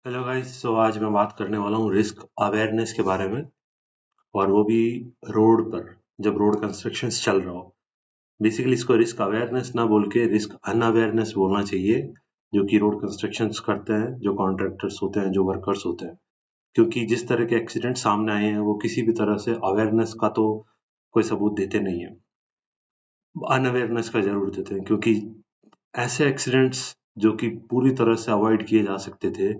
Hello guys. आज मैं बात करने वाला हूँ रिस्क अवेयरनेस के बारे में, और वो भी रोड पर, जब रोड कंस्ट्रक्शंस चल रहा हो। बेसिकली इसको रिस्क अवेयरनेस ना बोल के रिस्क अनअवेयरनेस बोलना चाहिए, जो कि रोड कंस्ट्रक्शंस करते हैं, जो कॉन्ट्रैक्टर्स होते हैं, जो वर्कर्स होते हैं। क्योंकि जिस तरह के एक्सीडेंट सामने आए हैं वो किसी भी तरह से अवेयरनेस का तो कोई सबूत देते नहीं है, अनअवेयरनेस का जरूर देते हैं। क्योंकि ऐसे एक्सीडेंट्स जो कि पूरी तरह से अवॉइड किए जा सकते थे,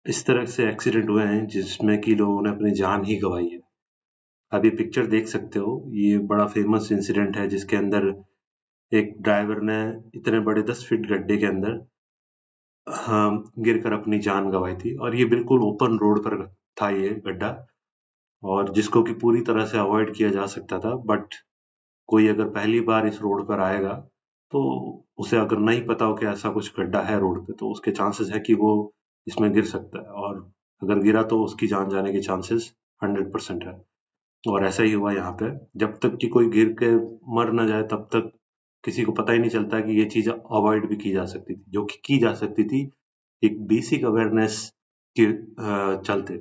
इस तरह से एक्सीडेंट हुए हैं जिसमें कि लोगों ने अपनी जान ही गंवाई है। आप ये पिक्चर देख सकते हो, ये बड़ा फेमस इंसिडेंट है जिसके अंदर एक ड्राइवर ने इतने बड़े 10 फीट गड्ढे के अंदर गिरकर अपनी जान गंवाई थी। और ये बिल्कुल ओपन रोड पर था ये गड्ढा, और जिसको कि पूरी तरह से अवॉइड किया जा सकता था। बट कोई अगर पहली बार इस रोड पर आएगा, तो उसे अगर नहीं पता हो कि ऐसा कुछ गड्ढा है रोड पे, तो उसके चांसेस है कि वो इसमें गिर सकता है, और अगर गिरा तो उसकी जान जाने के चांसेस 100% है। और ऐसा ही हुआ यहाँ पे। जब तक कि कोई गिर के मर ना जाए, तब तक किसी को पता ही नहीं चलता कि ये चीज अवॉइड भी की जा सकती थी, जो कि की जा सकती थी एक बेसिक अवेयरनेस के चलते।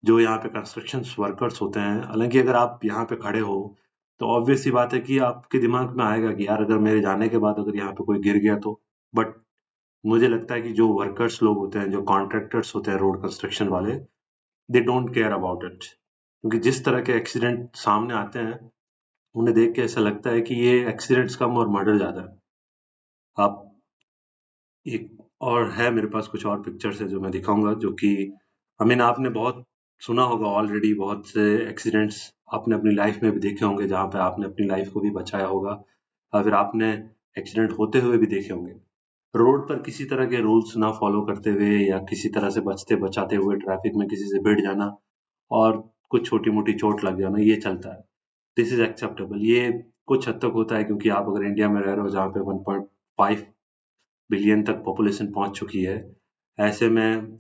जो यहाँ पे कंस्ट्रक्शन वर्कर्स होते हैं, हालांकि अगर आप यहाँ पे खड़े हो, तो ऑब्वियस सी बात है कि आपके दिमाग में आएगा कि यार, अगर मेरे जाने के बाद अगर यहाँ पे कोई गिर गया तो। बट मुझे लगता है कि जो वर्कर्स लोग होते हैं, जो कॉन्ट्रैक्टर्स होते हैं, रोड कंस्ट्रक्शन वाले, they don't care about it. क्योंकि जिस तरह के एक्सीडेंट सामने आते हैं, उन्हें देख के ऐसा लगता है कि ये एक्सीडेंट्स कम और मर्डर ज्यादा है। आप एक और है, मेरे पास कुछ और पिक्चर्स है जो मैं दिखाऊंगा, जो कि आपने बहुत सुना होगा ऑलरेडी। बहुत से एक्सीडेंट्स आपने अपनी लाइफ में भी देखे होंगे, जहाँ पे आपने अपनी लाइफ को भी बचाया होगा, या फिर आपने एक्सीडेंट होते हुए भी देखे होंगे। रोड पर किसी तरह के रूल्स ना फॉलो करते हुए, या किसी तरह से बचते बचाते हुए ट्रैफिक में किसी से भिड़ जाना, और कुछ छोटी मोटी चोट लग जाना, ये चलता है। This is acceptable. ये कुछ हद तक होता है, क्योंकि आप अगर इंडिया में रह रहे हो, जहाँ पे 1.5 बिलियन तक पॉपुलेशन पहुंच चुकी है, ऐसे में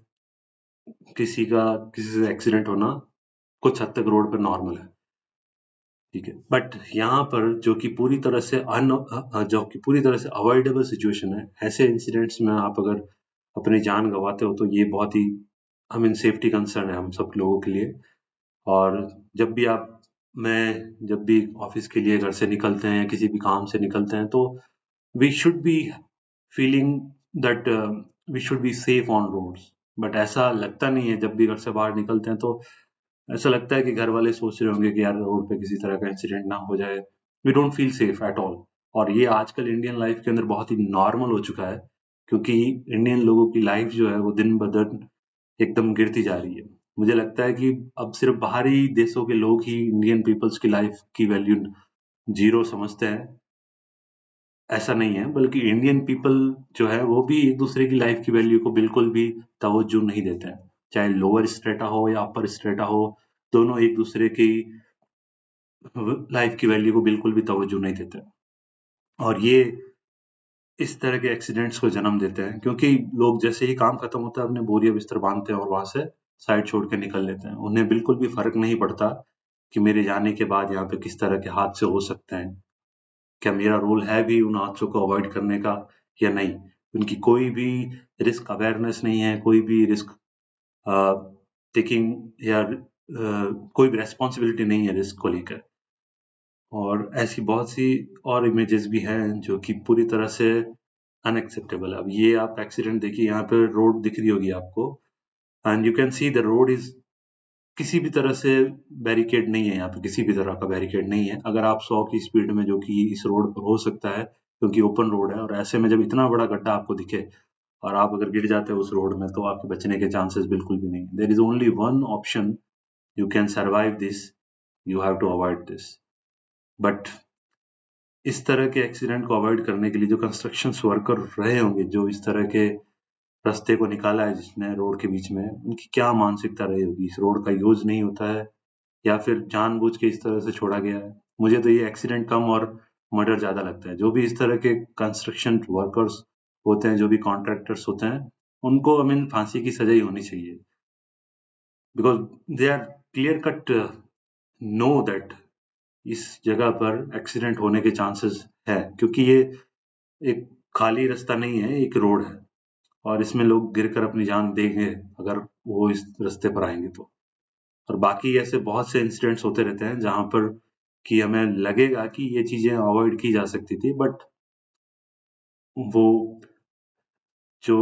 किसी से एक्सीडेंट होना कुछ हद तक रोड पर नॉर्मल है। ठीक है, बट यहाँ पर जो कि पूरी तरह से जो कि पूरी तरह से अवॉइडेबल सिचुएशन है, ऐसे इंसिडेंट्स में आप अगर अपनी जान गंवाते हो, तो ये बहुत ही सेफ्टी कंसर्न है हम सब लोगों के लिए। और जब भी आप मैं जब भी ऑफिस के लिए घर से निकलते हैं, या किसी भी काम से निकलते हैं, तो we should be feeling that we should be safe on roads. But ऐसा लगता नहीं है। जब भी घर से बाहर निकलते हैं, तो ऐसा लगता है कि घर वाले सोच रहे होंगे कि यार, रोड पे किसी तरह का इंसिडेंट ना हो जाए। We don't feel safe at all. और ये आजकल इंडियन लाइफ के अंदर बहुत ही नॉर्मल हो चुका है, क्योंकि इंडियन लोगों की लाइफ जो है वो दिन ब दिन एकदम गिरती जा रही है। मुझे लगता है कि अब सिर्फ बाहरी देशों के लोग ही इंडियन पीपल्स की लाइफ की वैल्यू जीरो समझते हैं। ऐसा नहीं है, बल्कि इंडियन पीपल जो है वो भी एक दूसरे की लाइफ की वैल्यू को बिल्कुल भी तवज्जो नहीं देते हैं। चाहे लोअर स्ट्रेटा हो या अपर स्ट्रेटा हो, दोनों एक दूसरे की लाइफ की वैल्यू को बिल्कुल भी तवज्जो नहीं देते। और ये इस तरह के एक्सीडेंट्स को जन्म देते हैं, क्योंकि लोग जैसे ही काम खत्म होता है, अपने बोरिया बिस्तर बांधते हैं और वहां से साइड छोड़ के निकल लेते हैं। उन्हें बिल्कुल भी फर्क नहीं पड़ता कि मेरे जाने के बाद यहाँ पे किस तरह के हादसे हो सकते हैं, क्या मेरा रोल है भी उन हादसों को अवॉइड करने का या नहीं। उनकी कोई भी रिस्क अवेयरनेस नहीं है, कोई भी रिस्क टेकिंग, या कोई भी रेस्पॉन्सिबिलिटी नहीं है रिस्क को लेकर। और ऐसी बहुत सी और इमेजेस भी हैं जो कि पूरी तरह से अनएक्सेप्टेबल है। अब ये आप एक्सीडेंट देखिए, यहाँ पे रोड दिख रही होगी आपको, and you can see the road is किसी भी तरह से बैरिकेड नहीं है। यहाँ पे किसी भी तरह का बैरिकेड नहीं है। अगर आप 100 की स्पीड में, जो कि इस रोड पर हो सकता है क्योंकि ओपन रोड है, और ऐसे में जब इतना बड़ा गड्ढा आपको दिखे और आप अगर गिर जाते हो उस रोड में, तो आपके बचने के चांसेस बिल्कुल भी नहीं है। There is only one option, you can survive this, you have to avoid this. But इस तरह के एक्सीडेंट को अवॉइड करने के लिए जो कंस्ट्रक्शन वर्कर रहे होंगे, जो इस तरह के रास्ते को निकाला है जिसने रोड के बीच में, उनकी क्या मानसिकता रही होगी। इस रोड का यूज नहीं होता है, या फिर जानबूझ के इस तरह से छोड़ा गया है। मुझे तो ये एक्सीडेंट कम और मर्डर ज्यादा लगता है। जो भी इस तरह के कंस्ट्रक्शन वर्कर्स होते हैं, जो भी कॉन्ट्रैक्टर्स होते हैं, उनको फांसी की सजा ही होनी चाहिए। Because they are clear cut know that इस जगह पर एक्सीडेंट होने के चांसेस है, क्योंकि ये एक खाली रास्ता नहीं है, एक रोड है। और इसमें लोग गिरकर अपनी जान देंगे अगर वो इस रास्ते पर आएंगे तो। और बाकी ऐसे बहुत से इंसिडेंट्स होते रहते हैं जहां पर कि हमें लगेगा कि ये चीजें अवॉइड की जा सकती थी, बट वो जो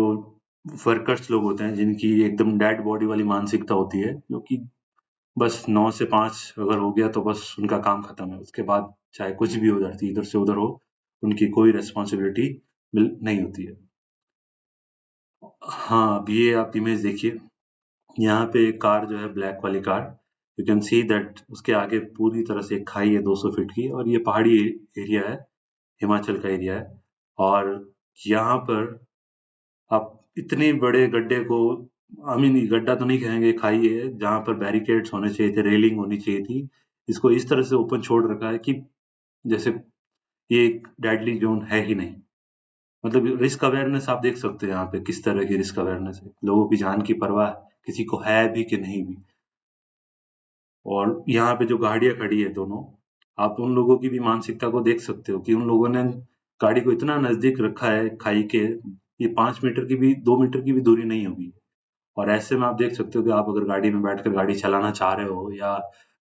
वर्कर्स लोग होते हैं जिनकी एकदम डेड बॉडी वाली मानसिकता होती है, जो कि बस 9 से 5 अगर हो गया तो बस उनका काम खत्म है, उसके बाद चाहे कुछ भी हो जाती, इधर से उधर हो, उनकी कोई रेस्पॉन्सिबिलिटी नहीं होती है। हाँ, अब ये आप इमेज देखिए, यहाँ पे एक कार जो है, ब्लैक वाली car, you can see that उसके आगे पूरी तरह से एक खाई है 200 फीट की, और ये पहाड़ी एरिया है, हिमाचल का एरिया है। और यहाँ पर आप इतने बड़े गड्ढे को, आई मीन गड्ढा तो नहीं कहेंगे, खाई है जहाँ पर बैरिकेड्स होने चाहिए थे, रेलिंग होनी चाहिए थी, इसको इस तरह से ओपन छोड़ रखा है कि जैसे ये एक डेडली जोन है ही नहीं। मतलब रिस्क अवेयरनेस आप देख सकते हैं यहाँ पे, किस तरह की रिस्क अवेयरनेस है, लोगों की जान की परवाह किसी को है भी कि नहीं भी। और यहाँ पे जो गाड़ियां खड़ी है दोनों, आप उन लोगों की भी मानसिकता को देख सकते हो कि उन लोगों ने गाड़ी को इतना नजदीक रखा है खाई के, ये 5 मीटर की भी, 2 मीटर की भी दूरी नहीं होगी। और ऐसे में आप देख सकते हो कि आप अगर गाड़ी में बैठकर गाड़ी चलाना चाह रहे हो या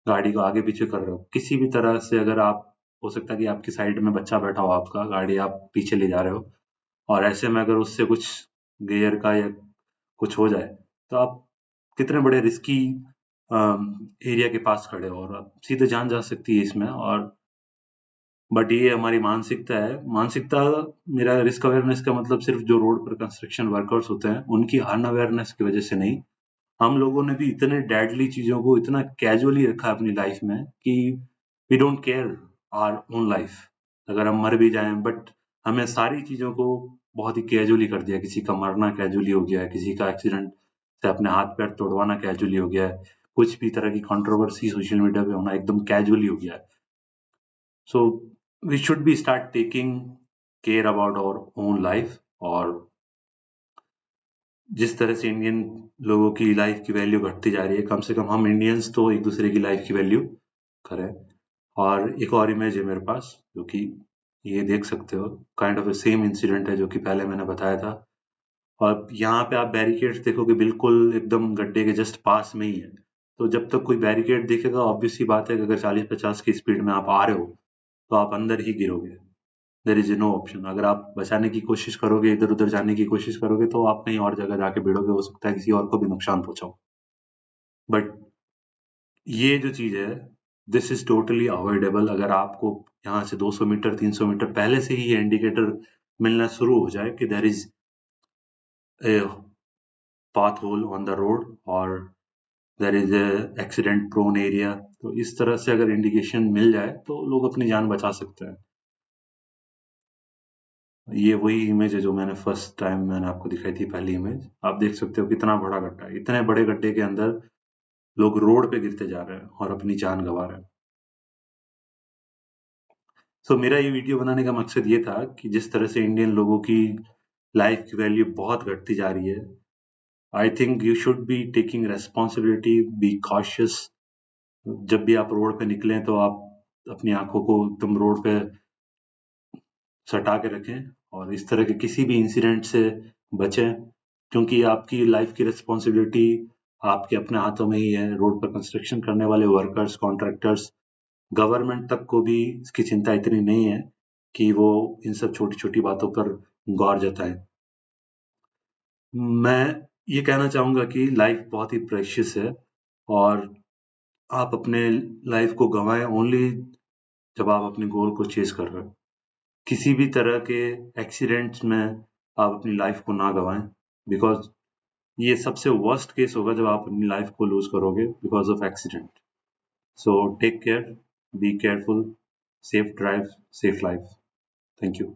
गाड़ी को आगे पीछे कर रहे हो, किसी भी तरह से अगर आप, हो सकता है कि आपकी साइड में बच्चा बैठा हो आपका, गाड़ी आप पीछे ले जा रहे हो, और ऐसे में अगर उससे कुछ गियर का या कुछ हो जाए, तो आप कितने बड़े रिस्की एरिया के पास खड़े हो, और आप सीधे जान जा सकती है इसमें। और बट ये हमारी मानसिकता है, मानसिकता। मेरा रिस्क अवेयरनेस का मतलब सिर्फ जो रोड पर कंस्ट्रक्शन वर्कर्स होते हैं उनकी अनअवेयरनेस की वजह से नहीं, हम लोगों ने भी इतने डेडली चीजों को इतना कैजुअली रखा है अपनी लाइफ में कि we don't care our own life, अगर हम मर भी जाएं, बट हमें सारी चीजों को बहुत ही कैजुअली कर दिया। किसी का मरना कैजुअली हो गया है, किसी का एक्सीडेंट से अपने हाथ पैर तोड़वाना कैजुअली हो गया है, कुछ भी तरह की कंट्रोवर्सी सोशल मीडिया पे होना एकदम कैजुअली हो गया है। So we should be start taking care about our own life. और जिस तरह से इंडियन लोगों की लाइफ की वैल्यू घटती जा रही है, कम से कम हम इंडियंस तो एक दूसरे की लाइफ की वैल्यू करें। और एक और इमेज है मेरे पास, जो कि ये देख सकते हो, काइंड ऑफ सेम इंसिडेंट है जो कि पहले मैंने बताया था। और यहाँ पे आप बैरिकेड्स देखोगे बिल्कुल एकदम गड्ढे के जस्ट पास में ही है, तो जब तक कोई बैरिकेड दिखेगा, ऑब्वियस सी बात है कि अगर 40-50 की स्पीड में आप आ रहे हो तो आप अंदर ही गिरोगे। There is no option. अगर आप बचाने की कोशिश करोगे, इधर उधर जाने की कोशिश करोगे, तो आप कहीं और जगह जाके भिड़ोगे, हो सकता है किसी और को भी नुकसान पहुंचाओ। बट ये जो चीज है, दिस इज टोटली अवॉइडेबल। अगर आपको यहाँ से 200 मीटर 300 मीटर पहले से ही ये इंडिकेटर मिलना शुरू हो जाए कि there is a pothole on the road और there is a accident prone area, तो इस तरह से अगर इंडिकेशन मिल जाए तो लोग अपनी जान बचा सकते हैं। ये वही इमेज है जो मैंने फर्स्ट टाइम मैंने आपको दिखाई थी, पहली इमेज। आप देख सकते हो कितना बड़ा गड्ढा है, इतने बड़े गड्ढे के अंदर लोग रोड पे गिरते जा रहे हैं और अपनी जान गंवा रहे हैं। सो मेरा ये वीडियो बनाने का मकसद ये था कि जिस तरह से इंडियन लोगों की लाइफ की वैल्यू बहुत घटती जा रही है, I think you should be taking responsibility, be cautious. जब भी आप रोड पे निकलें तो आप अपनी आंखों को एकदम रोड पे सटा के रखें और इस तरह के किसी भी इंसिडेंट से बचें, क्योंकि आपकी लाइफ की रिस्पॉन्सिबिलिटी आपके अपने हाथों में ही है। रोड पर कंस्ट्रक्शन करने वाले वर्कर्स, कॉन्ट्रैक्टर्स, गवर्नमेंट तक को भी इसकी चिंता इतनी नहीं है कि वो इन सब छोटी छोटी बातों पर गौर जताएं। मैं ये कहना चाहूंगा कि लाइफ बहुत ही प्रेशियस है, और आप अपने लाइफ को गंवाएं ओनली जब आप अपने गोल को चेज कर रहे हो। किसी भी तरह के एक्सीडेंट्स में आप अपनी लाइफ को ना गंवाएं, बिकॉज ये सबसे वर्स्ट केस होगा जब आप अपनी लाइफ को लूज करोगे because of accident. So take care, be careful, safe drive, safe life. Thank you.